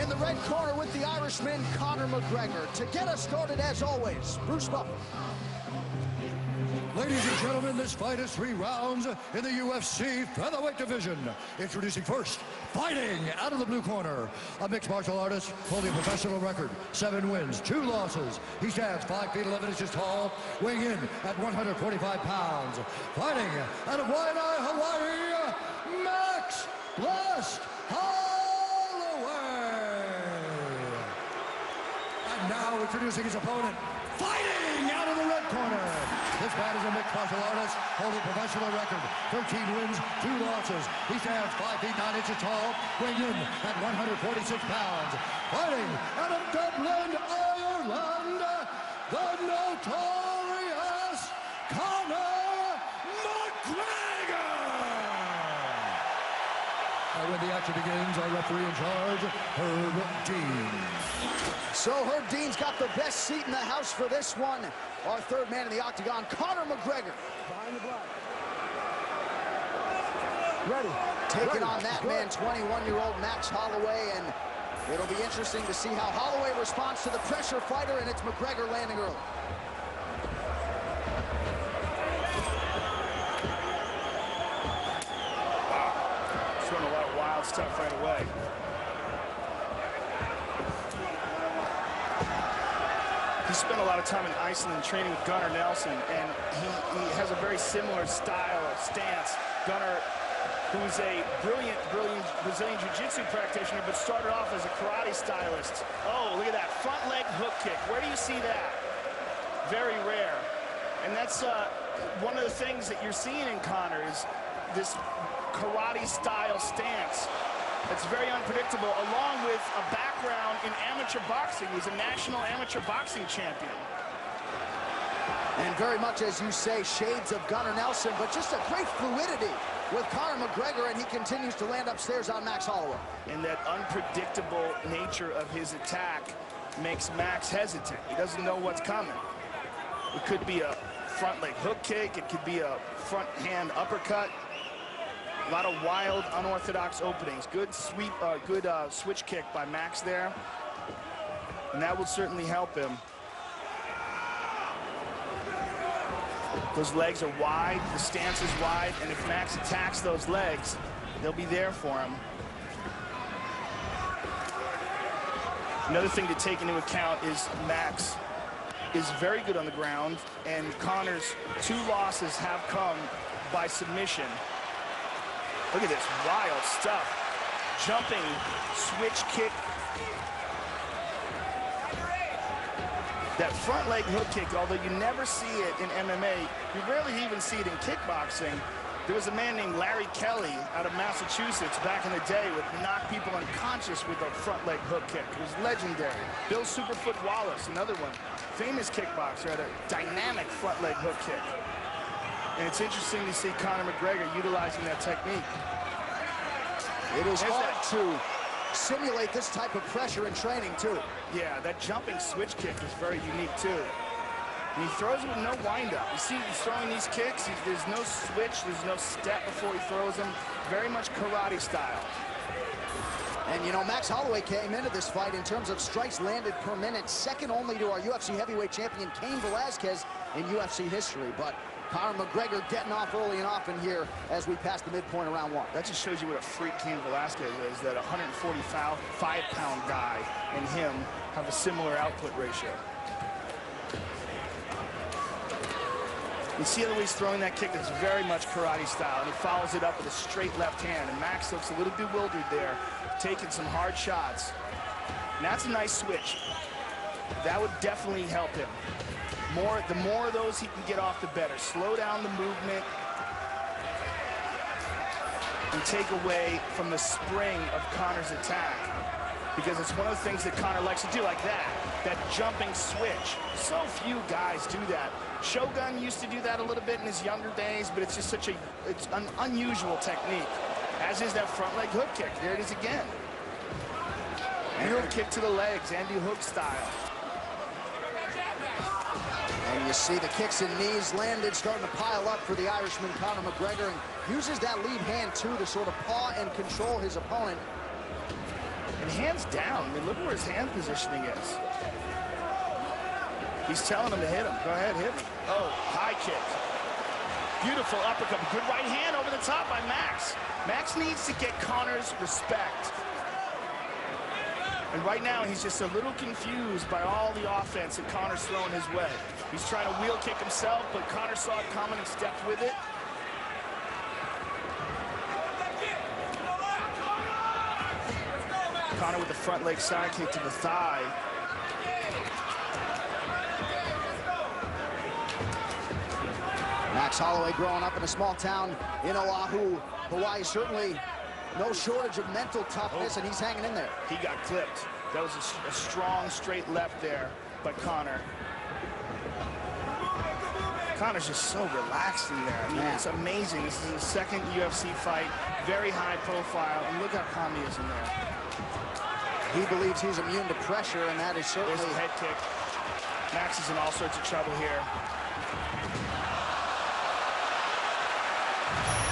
In the red corner with the Irishman, Conor McGregor. To get us started, as always, Bruce Buffer. Ladies and gentlemen, this fight is 3 rounds in the UFC featherweight division. Introducing first, fighting out of the blue corner, a mixed martial artist holding a professional record, 7 wins, 2 losses. He stands 5 feet 11 inches tall, weighing in at 145 pounds. Fighting out of Waianae, Hawaii, Max Blast Holloway. And now introducing his opponent, fighting out of the red corner. This man is a mixed martial artist holding a professional record, 13 wins, 2 losses. He stands 5 feet 9 inches tall, weighing in at 146 pounds. Fighting out of Dublin, Ireland, the notorious Conor McGregor. And when the action begins, our referee in charge, Herb Dean. So Herb Dean's got the best seat in the house for this one. Our third man in the octagon, Conor McGregor. Behind the block. Ready. Taking on that man, 21-year-old Max Holloway, and it'll be interesting to see how Holloway responds to the pressure fighter, and it's McGregor landing early. Wow. Showing a lot of wild stuff right away. He spent a lot of time in Iceland training with Conor Nelson, and he has a very similar style of stance. Conor, who's a brilliant Brazilian Jiu-Jitsu practitioner, but started off as a karate stylist. Oh, look at that front leg hook kick. Where do you see that? Very rare. And that's one of the things that you're seeing in Conor is this karate style stance. It's very unpredictable, along with a background in amateur boxing. He's a national amateur boxing champion. And very much, as you say, shades of Gunnar Nelson, but just a great fluidity with Conor McGregor, and he continues to land upstairs on Max Holloway. And that unpredictable nature of his attack makes Max hesitant. He doesn't know what's coming. It could be a front leg hook kick. It could be a front hand uppercut. A lot of wild, unorthodox openings. Good sweep, good switch kick by Max there. And that will certainly help him. Those legs are wide, the stance is wide, and if Max attacks those legs, they'll be there for him. Another thing to take into account is Max is very good on the ground, and Conor's 2 losses have come by submission. Look at this wild stuff. Jumping switch kick. That front leg hook kick, although you never see it in MMA, you rarely even see it in kickboxing. There was a man named Larry Kelly out of Massachusetts back in the day would knock people unconscious with a front leg hook kick. It was legendary. Bill Superfoot Wallace, another one. Famous kickboxer, had a dynamic front leg hook kick. And it's interesting to see Conor McGregor utilizing that technique. It is hard to simulate this type of pressure in training, too. Yeah, that jumping switch kick is very unique, too. And he throws it with no wind-up. You see he's throwing these kicks, there's no switch, there's no step before he throws them. Very much karate style. And, you know, Max Holloway came into this fight in terms of strikes landed per minute, second only to our UFC heavyweight champion, Cain Velasquez, in UFC history. But Conor McGregor getting off early and often here as we pass the midpoint of round 1. That just shows you what a freak Cain Velasquez is, that 145-pound guy and him have a similar output ratio. You see the way he's throwing that kick, it's very much karate style, and he follows it up with a straight left hand, and Max looks a little bewildered there, taking some hard shots. And that's a nice switch. That would definitely help him. The more of those he can get off, the better. Slow down the movement and take away from the spring of Conor's attack, because it's one of the things that Conor likes to do, like that jumping switch. So few guys do that. Shogun used to do that a little bit in his younger days, but it's just it's an unusual technique, as is that front leg hook kick. There it is again. Real kick to the legs, Andy Hook style. And you see the kicks and knees landed, starting to pile up for the Irishman, Conor McGregor, and uses that lead hand, too, to sort of paw and control his opponent. And hands down. I mean, look where his hand positioning is. He's telling him to hit him. Go ahead, hit him. Oh, high kick. Beautiful uppercut. Good right hand over the top by Max. Max needs to get Conor's respect. And right now, he's just a little confused by all the offense that Conor's throwing his way. He's trying to wheel kick himself, but Conor saw it coming and stepped with it. Conor with the front leg side kick to the thigh. Max Holloway growing up in a small town in Oahu, Hawaii. Certainly no shortage of mental toughness, and he's hanging in there. He got clipped. That was a strong straight left there by Conor. Conor's just so relaxed in there. I mean, it's amazing. This is his second UFC fight, very high profile, and look how calm he is in there. He believes he's immune to pressure, and that is certainly... There's the head kick. Max is in all sorts of trouble here.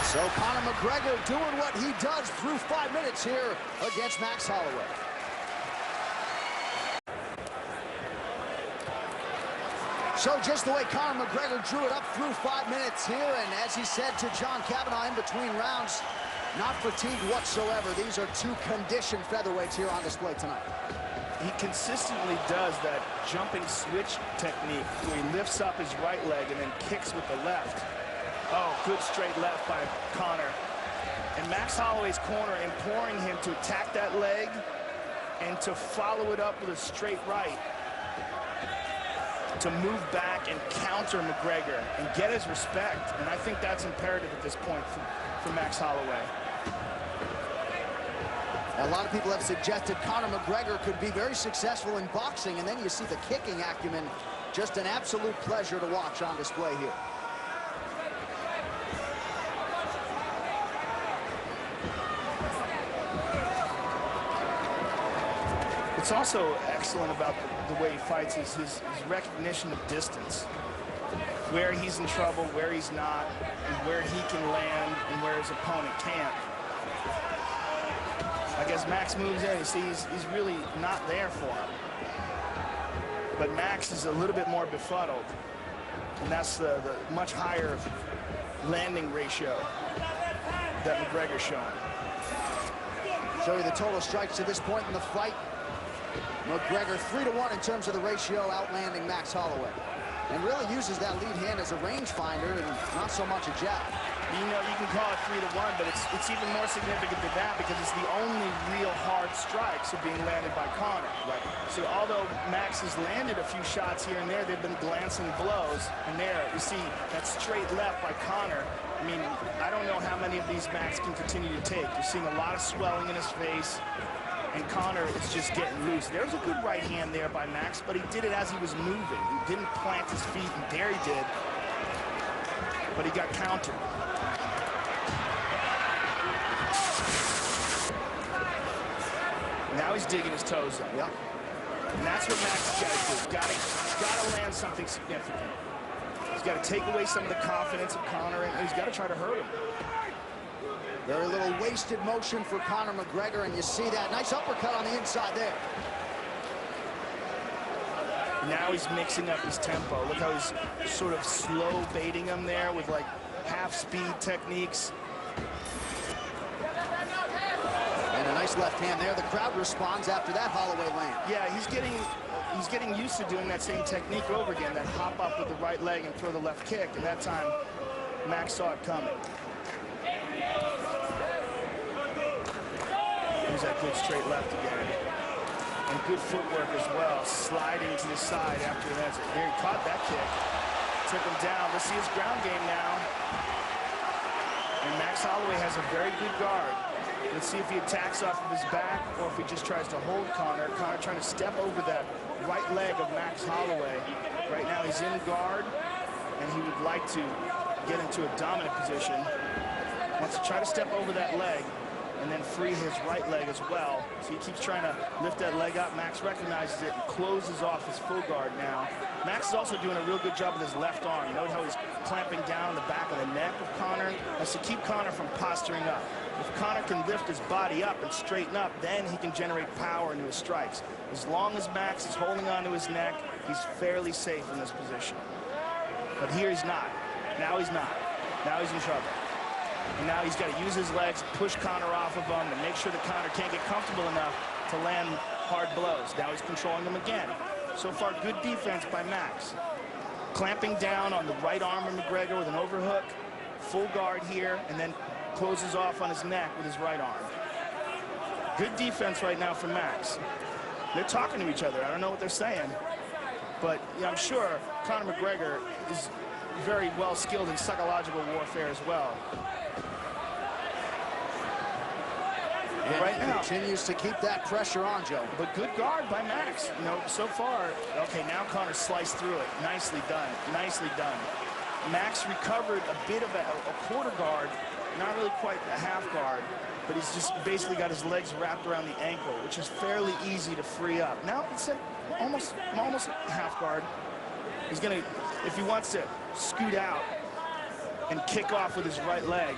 So Conor McGregor doing what he does through 5 minutes here against Max Holloway. So just the way Conor McGregor drew it up through 5 minutes here, and as he said to John Kavanagh in between rounds, not fatigued whatsoever. These are two conditioned featherweights here on display tonight. He consistently does that jumping switch technique where he lifts up his right leg and then kicks with the left. Oh, good straight left by Conor. And Max Holloway's corner imploring him to attack that leg and to follow it up with a straight right. To move back and counter McGregor and get his respect. And I think that's imperative at this point for Max Holloway. A lot of people have suggested Conor McGregor could be very successful in boxing, and then you see the kicking acumen. Just an absolute pleasure to watch on display here. What's also excellent about the way he fights is his recognition of distance. Where he's in trouble, where he's not, and where he can land, and where his opponent can't. Like as Max moves in, you see he's really not there for him. But Max is a little bit more befuddled. And that's the much higher landing ratio that McGregor's showing. Show you the total strikes to this point in the fight. McGregor 3-1 in terms of the ratio, outlanding Max Holloway. And really uses that lead hand as a rangefinder and not so much a jab. You know, you can call it 3-1, but it's even more significant than that because it's the only real hard strikes are being landed by Conor. Right. So although Max has landed a few shots here and there, they've been glancing blows. And there, you see that straight left by Conor. I mean, I don't know how many of these Max can continue to take. You're seeing a lot of swelling in his face. And Conor is just getting loose. There's a good right hand there by Max, but he did it as he was moving. He didn't plant his feet, and there he did. But he got countered. Now he's digging his toes up. Yep. And that's what Max has got to do. He's got to land something significant. He's got to take away some of the confidence of Conor, and he's got to try to hurt him. Very little wasted motion for Conor McGregor, and you see that nice uppercut on the inside there. Now he's mixing up his tempo. Look how he's sort of slow baiting him there with like half-speed techniques. And a nice left hand there. The crowd responds after that Holloway land. Yeah, he's getting used to doing that same technique over again, that hop up with the right leg and throw the left kick. And that time, Max saw it coming. Here's that good straight left again. And good footwork as well, sliding to the side after that. There, he caught that kick. Took him down. Let's see his ground game now. And Max Holloway has a very good guard. Let's see if he attacks off of his back or if he just tries to hold Conor. Conor trying to step over that right leg of Max Holloway. Right now he's in guard, and he would like to get into a dominant position. Wants to try to step over that leg. and then free his right leg as well. So he keeps trying to lift that leg up. Max recognizes it and closes off his full guard now. Max is also doing a real good job with his left arm. Note how he's clamping down the back of the neck of Conor. That's to keep Conor from posturing up. If Conor can lift his body up and straighten up, then he can generate power into his strikes. As long as Max is holding onto his neck, he's fairly safe in this position. But here he's not. Now he's not. Now he's in trouble. And now he's got to use his legs, push Conor off of him, and make sure that Conor can't get comfortable enough to land hard blows. Now he's controlling them again. So far, good defense by Max. Clamping down on the right arm of McGregor with an overhook, full guard here, and then closes off on his neck with his right arm. Good defense right now from Max. They're talking to each other. I don't know what they're saying, but yeah, I'm sure Conor McGregor is very well skilled in psychological warfare as well. And right now continues to keep that pressure on, Joe. But good guard by Max. You know, so far, okay, now Conor sliced through it. Nicely done, nicely done. Max recovered a bit of a quarter guard, not really quite a half guard, but he's just basically got his legs wrapped around the ankle, which is fairly easy to free up. Now it's almost half guard. He's gonna, if he wants to scoot out and kick off with his right leg,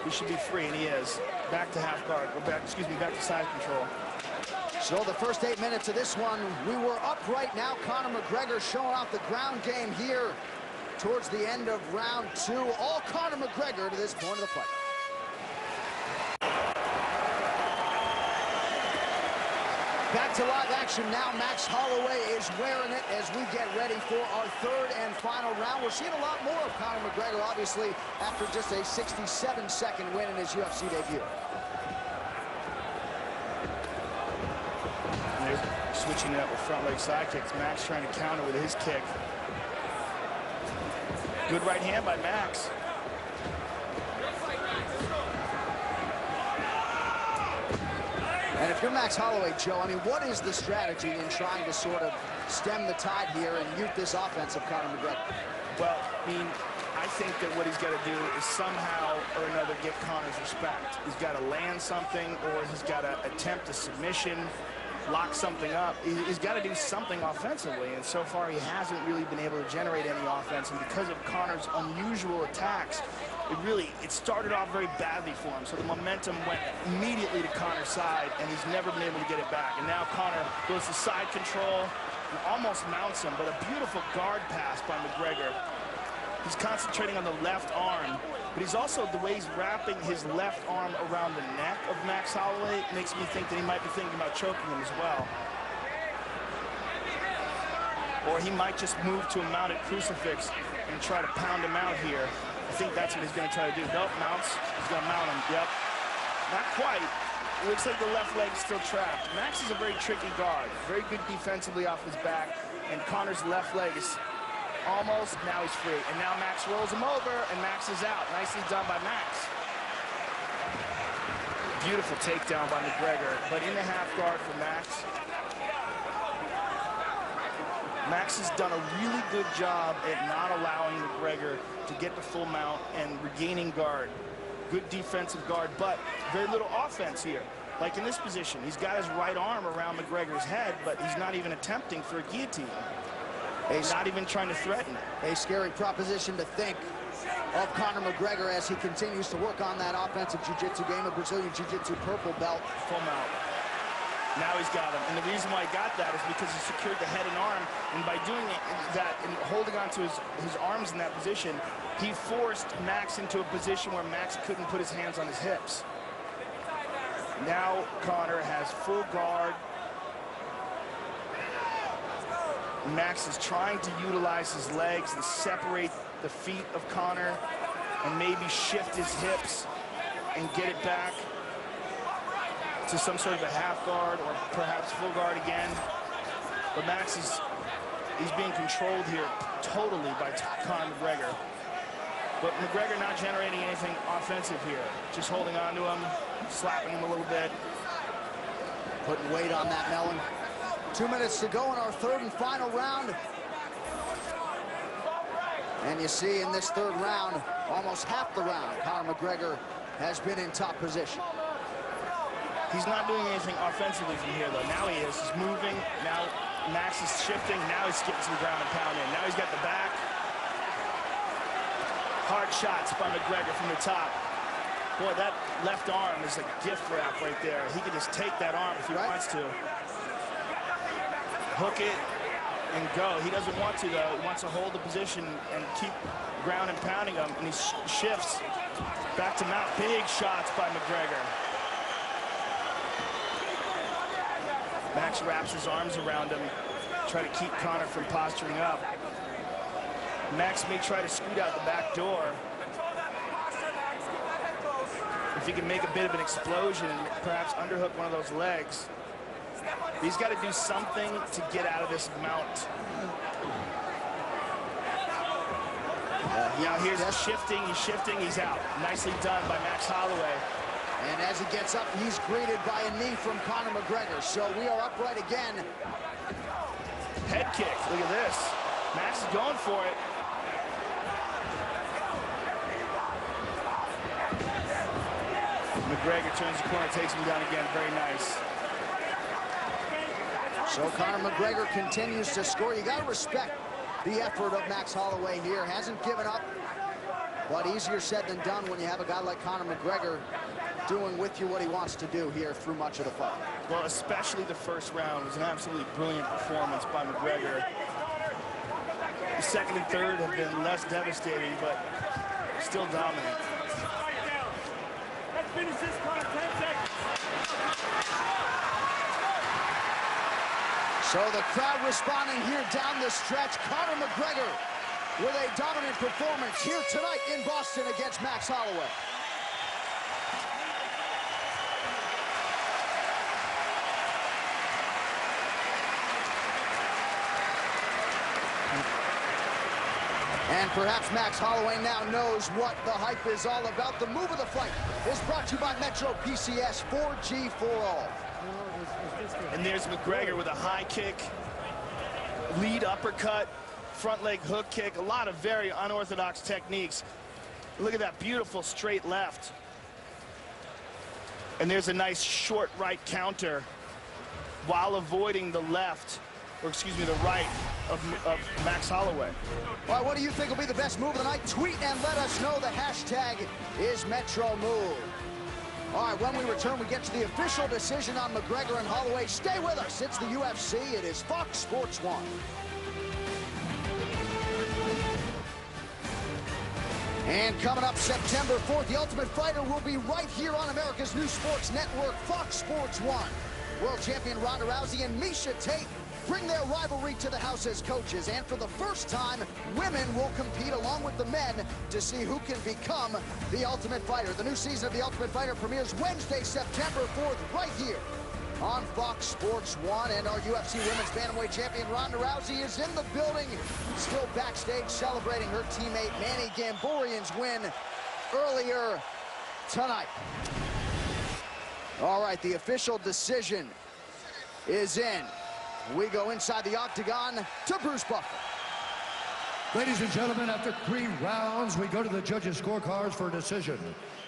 he should be free, and he is. Back to half guard, or back to side control. So the first 8 minutes of this one, we were up right now. Conor McGregor showing off the ground game here towards the end of round 2. All Conor McGregor to this point of the fight. Back to live action now. Max Holloway is wearing it as we get ready for our third and final round. We're seeing a lot more of Conor McGregor, obviously, after just a 67-second win in his UFC debut. And they're switching it up with front leg side kicks. Max trying to counter with his kick. Good right hand by Max. And if you're Max Holloway, Joe, I mean, what is the strategy in trying to sort of stem the tide here and mute this offense of Conor McGregor? Well, I mean, I think that what he's got to do is somehow or another get Conor's respect. He's got to land something, or he's got to attempt a submission, lock something up. He's got to do something offensively, and so far he hasn't really been able to generate any offense. And because of Conor's unusual attacks, it started off very badly for him. So the momentum went immediately to Conor's side, and he's never been able to get it back. And now Conor goes to side control and almost mounts him, but a beautiful guard pass by McGregor. He's concentrating on the left arm, but he's also, the way he's wrapping his left arm around the neck of Max Holloway makes me think that he might be thinking about choking him as well. Or he might just move to a mounted crucifix and try to pound him out here. I think that's what he's going to try to do. Nope, mounts. He's going to mount him. Yep. Not quite. It looks like the left leg is still trapped. Max is a very tricky guard. Very good defensively off his back. And Conor's left leg is almost, now he's free. And now Max rolls him over, and Max is out. Nicely done by Max. Beautiful takedown by McGregor, but in the half guard for Max. Max has done a really good job at not allowing McGregor to get the full mount and regaining guard. Good defensive guard, but very little offense here. Like in this position, he's got his right arm around McGregor's head, but he's not even attempting for a guillotine. He's not even trying to threaten. A scary proposition to think of Conor McGregor as he continues to work on that offensive jiu-jitsu game, a Brazilian jiu-jitsu purple belt. Full mount. Now he's got him, and the reason why he got that is because he secured the head and arm, and by doing that and holding on to his arms in that position, he forced Max into a position where Max couldn't put his hands on his hips. Now Conor has full guard. Max is trying to utilize his legs and separate the feet of Conor and maybe shift his hips and get it back to some sort of a half guard or perhaps full guard again. But Max he's being controlled here totally by Conor McGregor. But McGregor not generating anything offensive here. Just holding on to him, slapping him a little bit. Putting weight on that melon. 2 minutes to go in our third and final round. And you see in this third round, almost half the round, Conor McGregor has been in top position. He's not doing anything offensively from here, though. Now he is. He's moving. Now Max is shifting. Now he's getting some ground and pound in. Now he's got the back. Hard shots by McGregor from the top. Boy, that left arm is a gift wrap right there. He can just take that arm if he wants to. Hook it and go. He doesn't want to, though. He wants to hold the position and keep ground and pounding him. And he shifts back to mount. Big shots by McGregor. Max wraps his arms around him, try to keep Conor from posturing up. Max may try to scoot out the back door. If he can make a bit of an explosion and perhaps underhook one of those legs. He's got to do something to get out of this mount. Now here's shifting, he's out. Nicely done by Max Holloway. And as he gets up, he's greeted by a knee from Conor McGregor. So we are upright again. Head kick, look at this. Max is going for it. McGregor turns the corner, takes him down again, very nice. So Conor McGregor continues to score. You got to respect the effort of Max Holloway here. Hasn't given up, but easier said than done when you have a guy like Conor McGregor doing with you what he wants to do here through much of the fight. Well, especially the first round was an absolutely brilliant performance by McGregor. The second and third have been less devastating, but still dominant. Let's finish this part, 10 seconds. So the crowd responding here down the stretch. Conor McGregor with a dominant performance here tonight in Boston against Max Holloway. And perhaps Max Holloway now knows what the hype is all about. The move of the fight is brought to you by Metro PCS 4G for all. And there's McGregor with a high kick, lead uppercut, front leg hook kick, a lot of very unorthodox techniques. Look at that beautiful straight left. And there's a nice short right counter while avoiding the left, or excuse me, the right of Max Holloway. All right, what do you think will be the best move of the night? Tweet and let us know. The hashtag is MetroMove. All right, when we return, we get to the official decision on McGregor and Holloway. Stay with us. It's the UFC. It is Fox Sports 1. And coming up September 4th, The Ultimate Fighter will be right here on America's new sports network, Fox Sports 1. World champion Ronda Rousey and Miesha Tate bring their rivalry to the house as coaches. And for the first time, women will compete along with the men to see who can become the Ultimate Fighter. The new season of The Ultimate Fighter premieres Wednesday, September 4th, right here on Fox Sports 1. And our UFC Women's Bantamweight champion Ronda Rousey is in the building, still backstage celebrating her teammate Manny Gamborian's win earlier tonight. All right, the official decision is in. We go inside the octagon to Bruce Buffer. Ladies and gentlemen, after 3 rounds, we go to the judges' scorecards for a decision.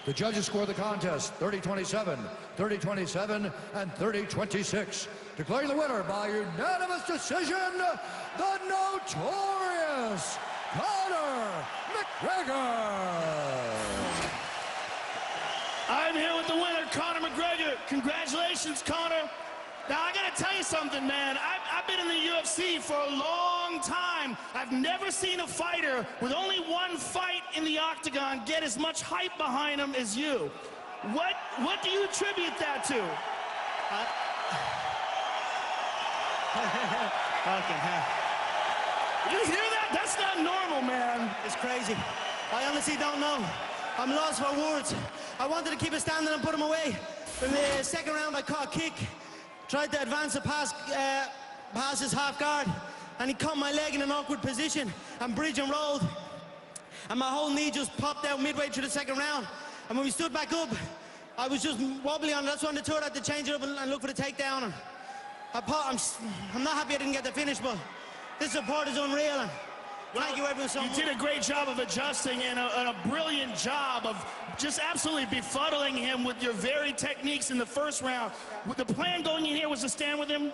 The judges score the contest 30-27, 30-27, and 30-26. Declaring the winner by unanimous decision, the notorious Conor McGregor. I'm here with the winner, Conor McGregor. Congratulations, Conor. Now, I gotta tell you something, man. I've been in the UFC for a long time. I've never seen a fighter with only one fight in the octagon get as much hype behind him as you. What do you attribute that to? You hear that? That's not normal, man. It's crazy. I honestly don't know. I'm lost for words. I wanted to keep it standing and put him away. In the second round, I caught a kick. Tried to advance the pass, past his half guard, and he caught my leg in an awkward position and bridge and rolled. And my whole knee just popped out midway through the second round. And when we stood back up, I was just wobbly on it. That's when the third had to change it up and look for the takedown. And I'm not happy I didn't get the finish, but this support is unreal. And Thank you, everyone, so You much. did a great job of adjusting and a brilliant job of just absolutely befuddling him with your very techniques in the first round. The plan going in here was to stand with him?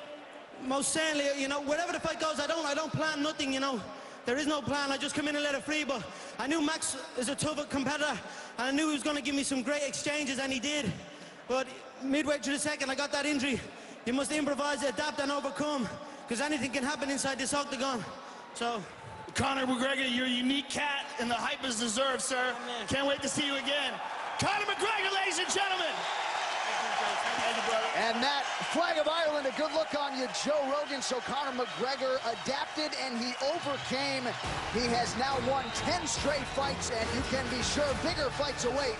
Most certainly, you know, wherever the fight goes, I don't plan nothing, you know. There is no plan. I just come in and let it free, but I knew Max is a tough competitor, and I knew he was going to give me some great exchanges, and he did. But midway through the second, I got that injury. You must improvise, adapt, and overcome, because anything can happen inside this octagon. So, Conor McGregor, you're a unique cat, and the hype is deserved, sir. Amen. Can't wait to see you again. Conor McGregor, ladies and gentlemen. Thank you, brother. And that flag of Ireland, a good look on you, Joe Rogan. So Conor McGregor adapted and he overcame. He has now won 10 straight fights, and you can be sure bigger fights await